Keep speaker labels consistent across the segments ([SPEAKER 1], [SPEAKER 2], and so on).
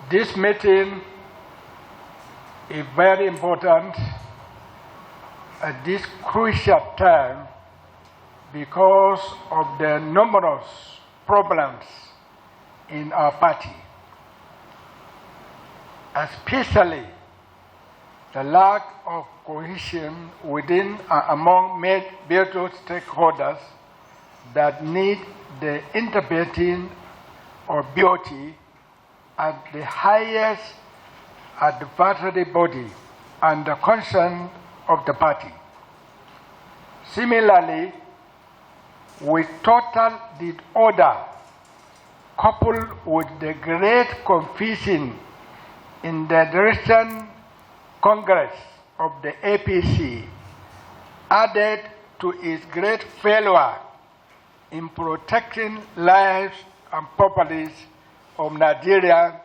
[SPEAKER 1] This meeting is very important at this crucial time because of the numerous problems in our party, especially the lack of cohesion within and among various stakeholders that need the intervention of BOT at the highest advisory body and the concern of the party. Similarly, with total disorder coupled with the great confusion in the recent Congress of the APC, added to its great failure in protecting lives and properties of Nigerians,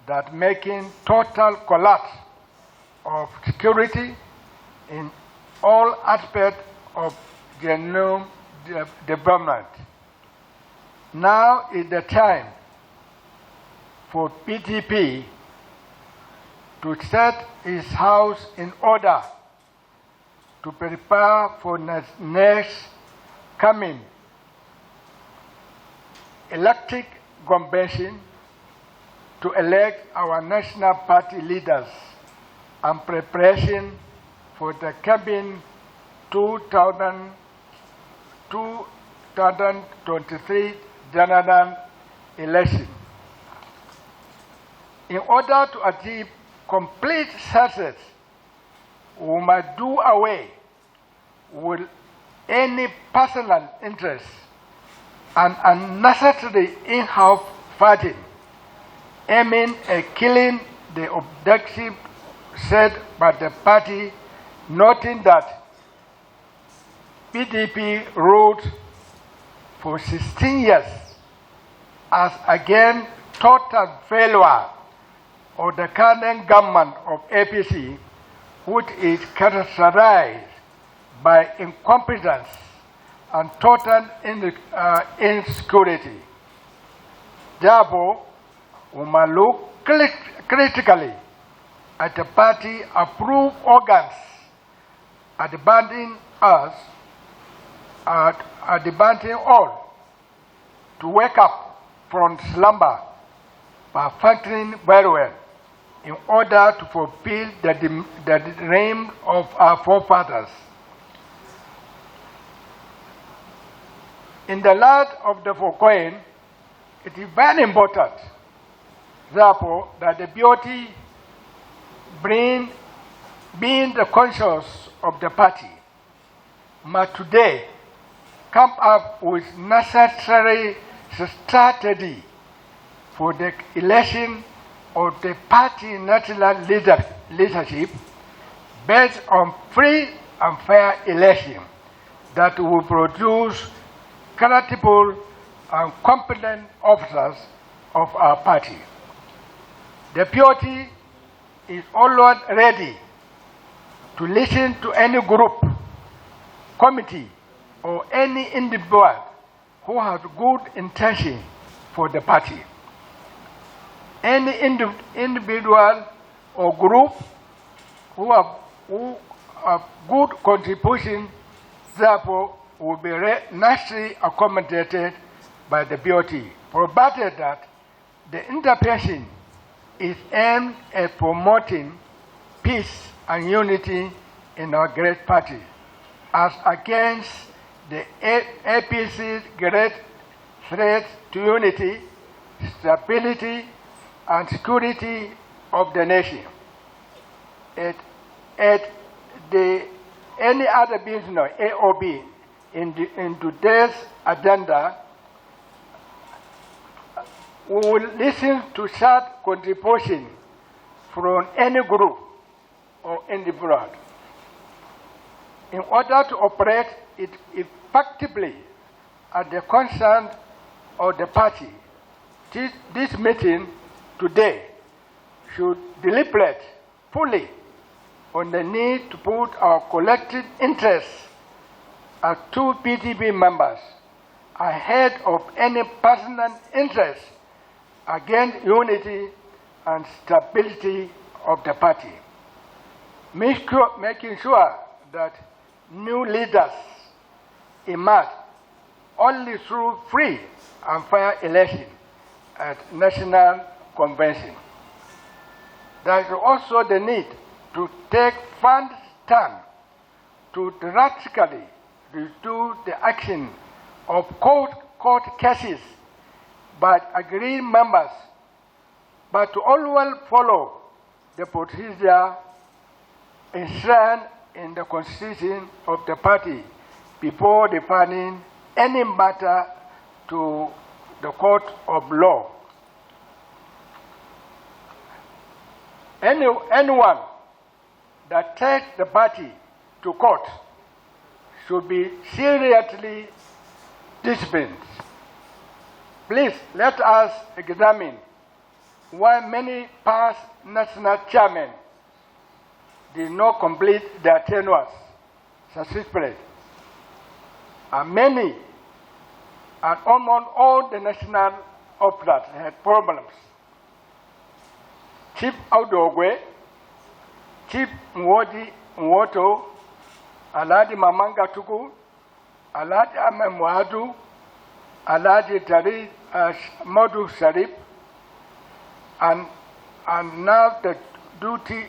[SPEAKER 1] that making total collapse of security in all aspects of genuine development. Now is the time for PDP to set its house in order to prepare for next coming electric convention to elect our national party leaders and preparation for the coming 2023 general election. In order to achieve complete success, we must do away with any personal interest and unnecessary in-house fighting, aiming at killing the objective set by the party, noting that PDP ruled for 16 years as again total failure of the current government of APC, which is characterized by incompetence and total insecurity. Therefore, we must look critically at the party approved organs advancing us, advancing all to wake up from slumber by functioning very well in order to fulfill the dream of our forefathers. In the light of the foregoing, it is very important, therefore, that the BOT being the conscience of the party, must today come up with necessary strategy for the election of the party national leadership based on free and fair election that will produce credible and competent officers of our party. The BOT is always ready to listen to any group, committee, or any individual who has good intention for the party. Any individual or group who have good contribution, therefore, will be naturally accommodated by the BOT, provided that the intervention is aimed at promoting peace and unity in our great party, as against the APC's great threat to unity, stability, and security of the nation. Any other business, A or B, in today's agenda, we will listen to such contribution from any group or individual. In order to operate it effectively at the concern of the party, this meeting today should deliberate fully on the need to put our collective interests as two PDP members ahead of any personal interest against unity and stability of the party. Making sure that new leaders emerge only through free and fair election at national convention. There is also the need to take firm stand to drastically reduce the action of court cases by agreed members, but to always follow the procedure enshrined in the constitution of the party before referring any matter to the court of law. Anyone that takes the party to court should be seriously disciplined. Please let us examine why many past national chairmen did not complete their tenures successfully. And many, and almost all the national officers had problems. Chief Audogwe, Chief Nwoto, Alhaji Mamanga Tuku, Alhaji Ahmed Muadu, Alhaji Tari Modu Sharif, and now the duty,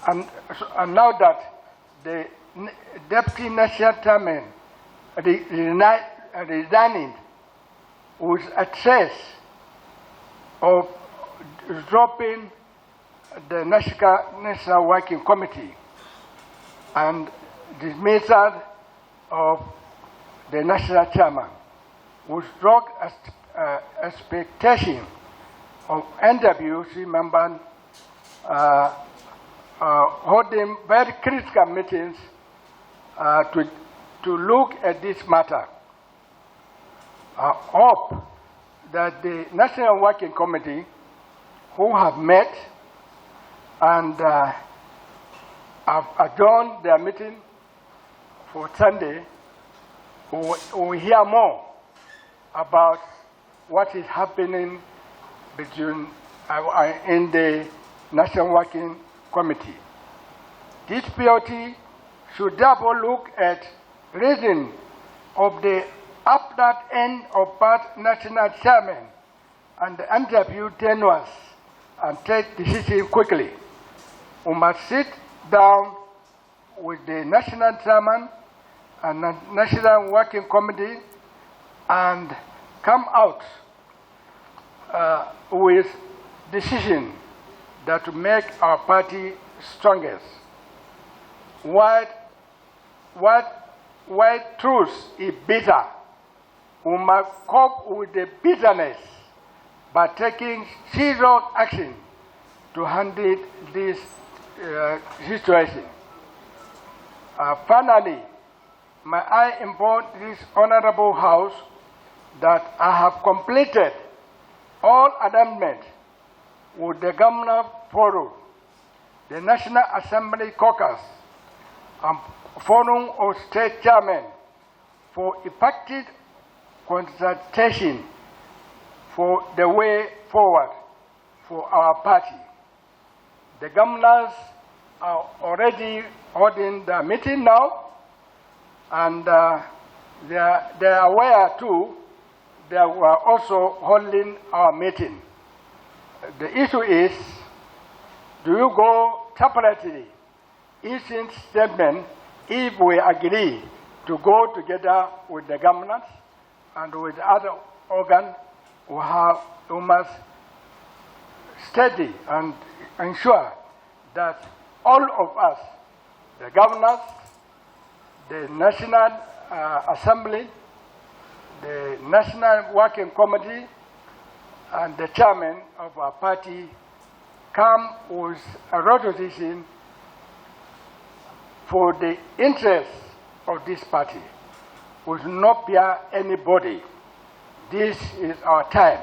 [SPEAKER 1] and now that the Deputy National Chairman resigning with access of dropping the National Working Committee and dismissal of the National Chairman, with strong expectation of NWC members holding very critical meetings to look at this matter. I hope that the National Working Committee, who have met and have adjourned their meeting for Sunday, will hear more about what is happening between in the National Working Committee. This POT should therefore look at reason of the after end of both national chairman and the interview tenures and take decisions quickly. We must sit down with the national chairman and the National Working Committee and come out with decisions that will make our party strongest. While truth is bitter, we must cope with the bitterness by taking serious action to handle this situation. Finally, may I inform this honorable House that I have completed all amendments with the Governor Forum, the National Assembly Caucus, and Forum of State Chairmen for effective consultation for the way forward for our party. The governors are already holding the meeting now, and they are aware too that we are also holding our meeting. The issue is, do you go separately, issuing statement if we agree to go together with the governors and with other organs who must steady and ensure that all of us, the governors, the National Assembly, the National Working Committee, and the chairman of our party come with a resolution for the interests of this party. We will not fear anybody. This is our time.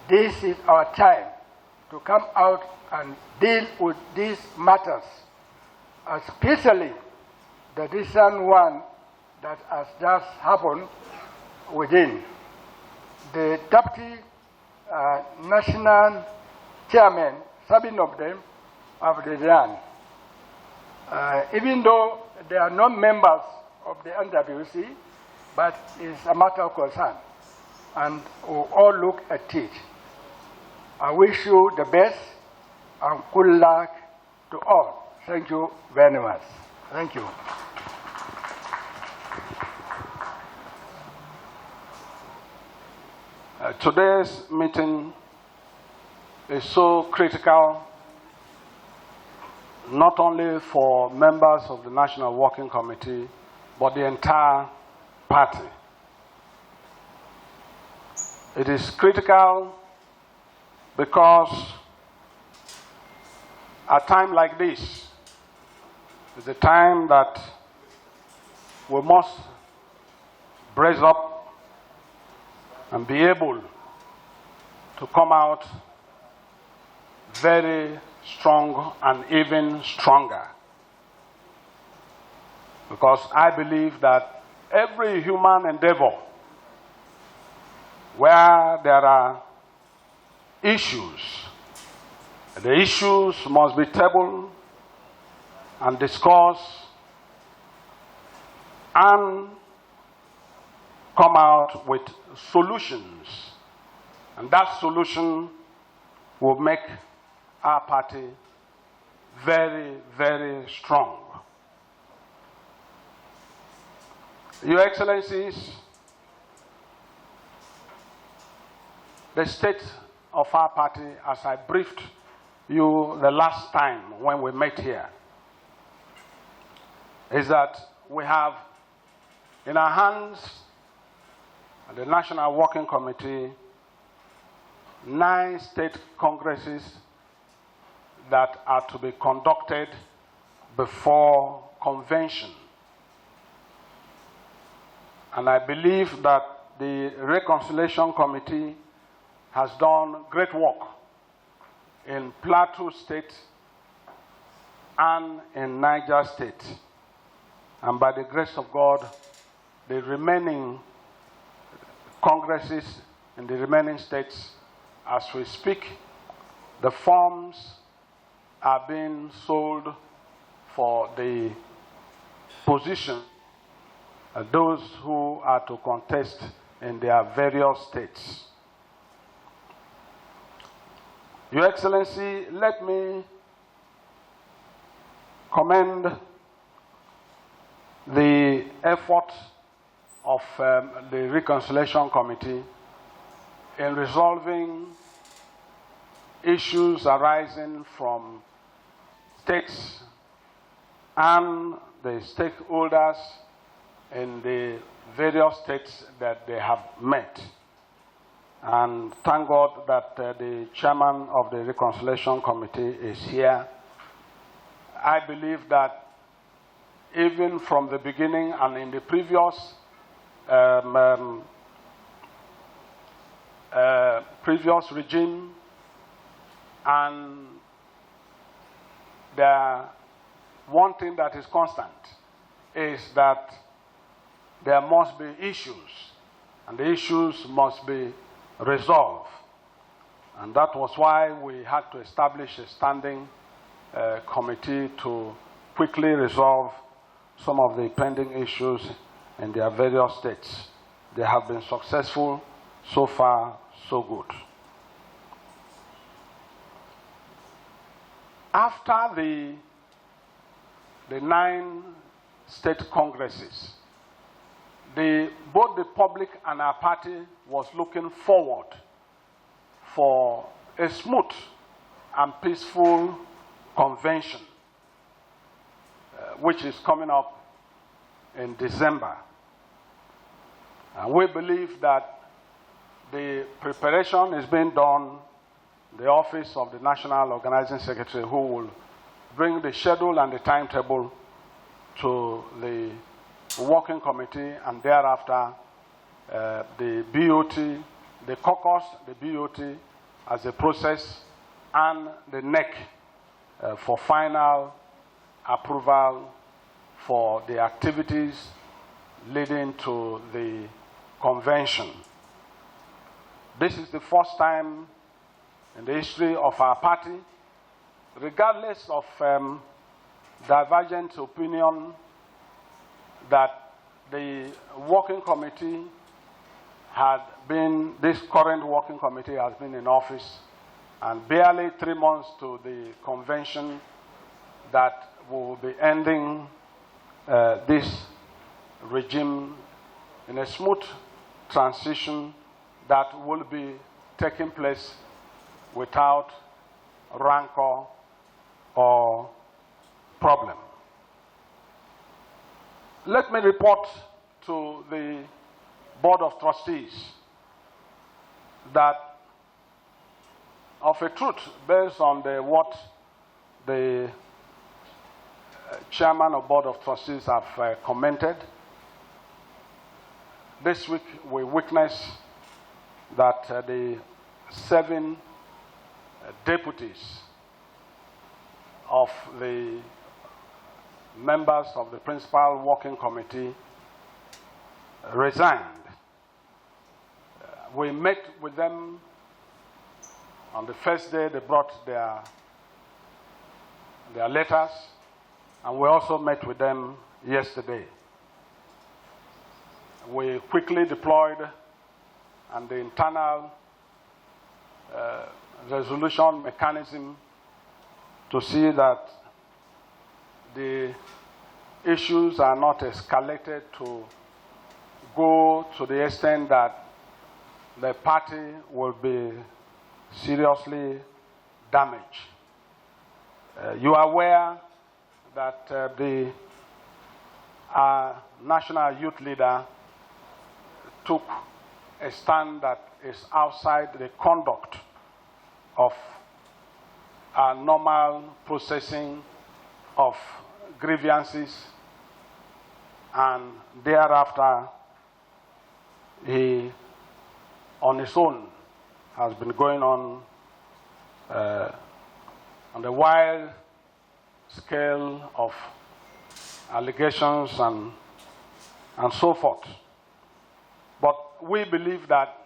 [SPEAKER 1] This is our time to come out and deal with these matters, especially the recent one that has just happened within. The deputy national chairman, 7 of them, have resigned. Even though they are not members of the NWC, but it's a matter of concern, and we'll all look at it. I wish you the best and good luck to all. Thank you very much. Thank you.
[SPEAKER 2] Today's meeting is so critical, not only for members of the National Working Committee, but the entire party. It is critical because a time like this is a time that we must brace up and be able to come out very strong and even stronger. Because I believe that every human endeavor where there are issues, the issues must be tabled and discussed and come out with solutions. And that solution will make our party very, very strong. Your Excellencies, the state of our party, as I briefed you the last time when we met here, is that we have in our hands the National Working Committee 9 state congresses that are to be conducted before convention. And I believe that the Reconciliation Committee has done great work in Plateau State and in Niger State. And by the grace of God, the remaining congresses in the remaining states, as we speak, the forms are being sold for the position of those who are to contest in their various states. Your Excellency, let me commend the effort of the Reconciliation Committee in resolving issues arising from states and the stakeholders in the various states that they have met. And thank God that the chairman of the Reconciliation Committee is here. I believe that even from the beginning and in the previous regime, and the one thing that is constant is that there must be issues, and the issues must be resolved. And that was why we had to establish a standing committee to quickly resolve some of the pending issues in their various states. They have been successful. So far, so good. After the 9 state congresses, both the public and our party was looking forward for a smooth and peaceful convention, which is coming up in December. And we believe that the preparation is being done in the office of the National Organizing Secretary, who will bring the schedule and the timetable to the working committee, and thereafter the BOT, the caucus, the BOT as a process, and the NEC for final approval for the activities leading to the convention. This is the first time in the history of our party, regardless of divergent opinion, that the working committee had been, this current working committee has been in office, and barely 3 months to the convention that will be ending this regime in a smooth transition that will be taking place without rancor or problem. Let me report to the Board of Trustees that of a truth, based on what the Chairman of Board of Trustees have commented, this week we witnessed that the 7 deputies of the members of the principal working committee resigned. We met with them on the first day. They brought their letters, and we also met with them yesterday. We quickly deployed and the internal resolution mechanism to see that the issues are not escalated to go to the extent that the party will be seriously damaged. You are aware that the national youth leader took a stand that is outside the conduct of our normal processing of grievances, and thereafter he on his own has been going on the wide scale of allegations and so forth. But we believe that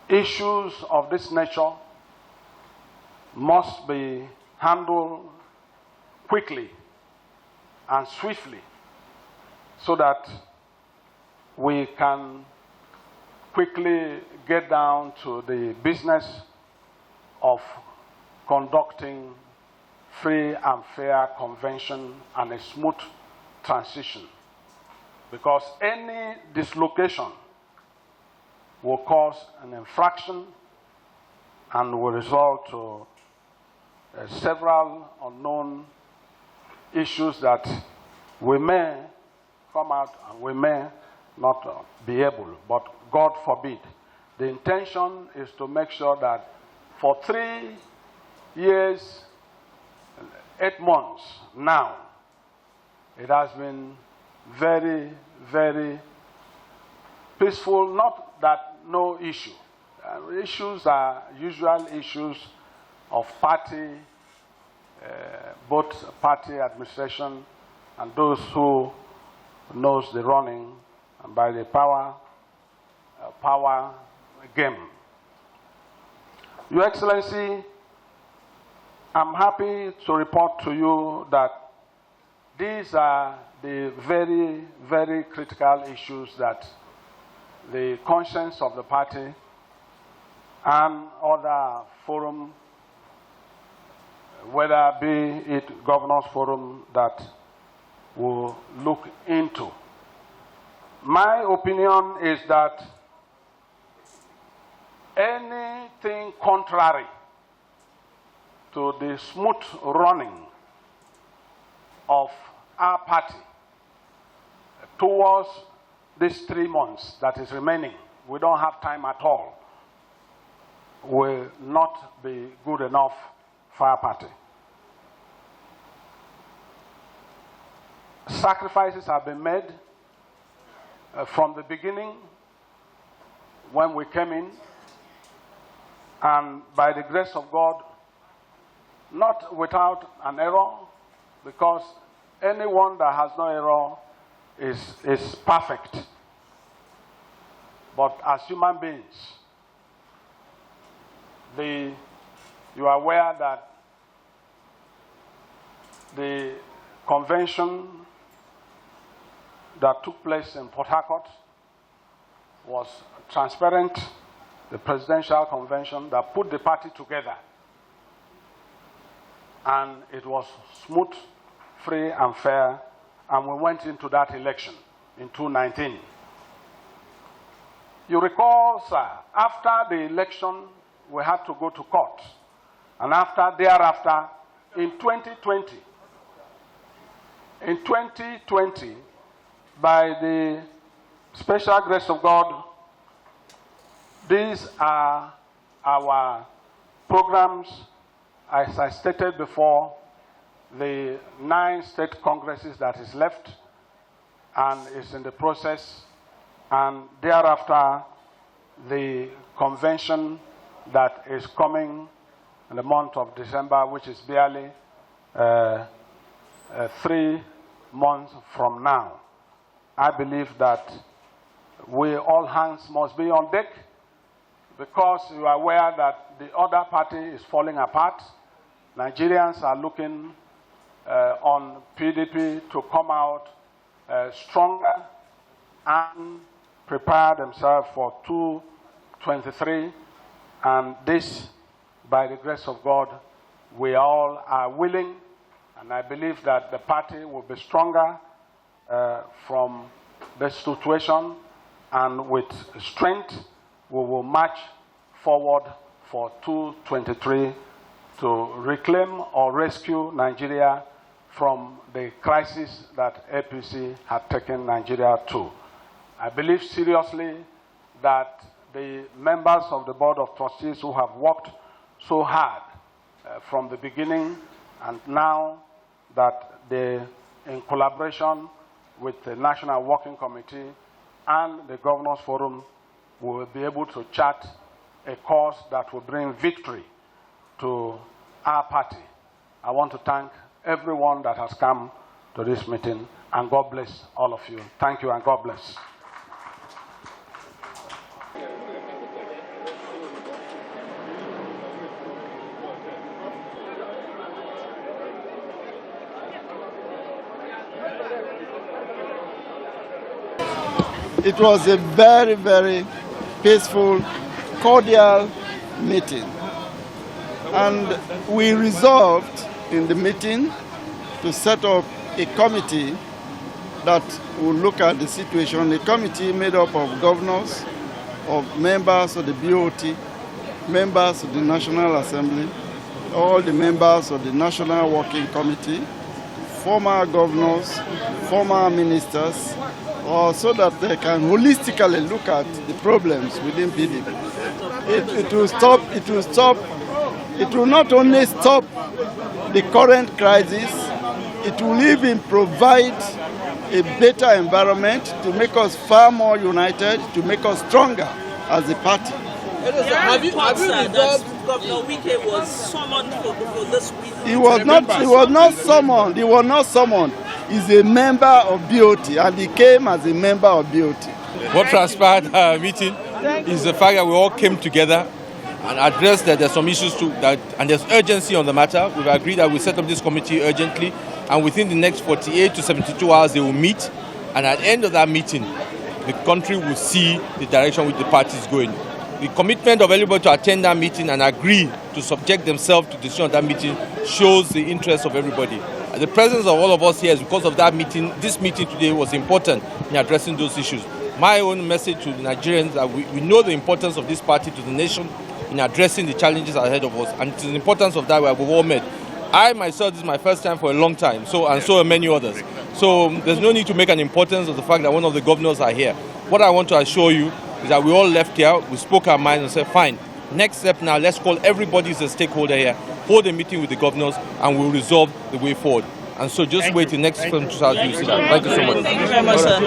[SPEAKER 2] issues of this nature must be handled quickly and swiftly so that we can quickly get down to the business of conducting free and fair convention and a smooth transition. Because any dislocation will cause an infraction and will result to several unknown issues that we may come out and we may not be able, but God forbid. The intention is to make sure that for 3 years, 8 months now, it has been very, very peaceful. Not that no issue. Issues are usual issues of party, both party administration and those who knows the running by the power game. Your Excellency, I'm happy to report to you that these are the very, very critical issues that the conscience of the party and other forum, whether be it governors forum, that will look into. My opinion is that anything contrary to the smooth running of our party towards these 3 months that is remaining, we don't have time at all, will not be good enough for our party. Sacrifices have been made from the beginning when we came in, and by the grace of God, not without an error, because anyone that has no error is perfect. But as human beings, you are aware that the convention that took place in Port Harcourt was transparent, the presidential convention that put the party together. And it was smooth, free, and fair, and we went into that election in 2019. You recall, sir, after the election, we had to go to court. And thereafter, in 2020, by the special grace of God, these are our programs. As I stated before, the 9 state congresses that is left and is in the process, and thereafter the convention that is coming in the month of December, which is barely 3 months from now. I believe that all hands must be on deck, because you are aware that the other party is falling apart. Nigerians are looking on PDP to come out stronger and prepare themselves for 2023. And this, by the grace of God, we all are willing, and I believe that the party will be stronger from this situation, and with strength we will march forward for 2023 to reclaim or rescue Nigeria from the crisis that APC had taken Nigeria to. I believe seriously that the members of the Board of Trustees who have worked so hard from the beginning, and now that they, in collaboration with the National Working Committee and the Governors Forum, will be able to chart a course that will bring victory to our party. I want to thank everyone that has come to this meeting, and God bless all of you. Thank you, and God bless.
[SPEAKER 3] It was a very, very peaceful, cordial meeting. And we resolved in the meeting to set up a committee that will look at the situation, a committee made up of governors, of members of the BOT, members of the National Assembly, all the members of the National Working Committee, former governors, former ministers, so that they can holistically look at the problems within PDP. It will not only stop the current crisis, it will even provide a better environment to make us far more united, to make us stronger as a party.
[SPEAKER 4] Have you resolved Governor Uche was summoned for this week?
[SPEAKER 3] He was not summoned. He's a member of BOT, and he came as a member of BOT.
[SPEAKER 5] What transpired at our meeting is the fact that we all came together and addressed that there's some issues and there's urgency on the matter. We've agreed that we set up this committee urgently, and within the next 48 to 72 hours they will meet, and at the end of that meeting the country will see the direction which the party is going. The commitment of everybody to attend that meeting and agree to subject themselves to the decision of that meeting shows the interest of everybody. The presence of all of us here is because of that meeting. This meeting today was important in addressing those issues. my own message to the Nigerians that we know the importance of this party to the nation in addressing the challenges ahead of us, and it's the importance of that we've all met. I myself, this is my first time for a long time, so are many others. So there's no need to make an importance of the fact that one of the governors are here. What I want to assure you is that we all left here, we spoke our minds and said, fine, next step now, let's call everybody as a stakeholder here, hold a meeting with the governors, and we'll resolve the way forward. And so just wait till next film to start. Thank you so much.
[SPEAKER 4] Thank you very much, sir.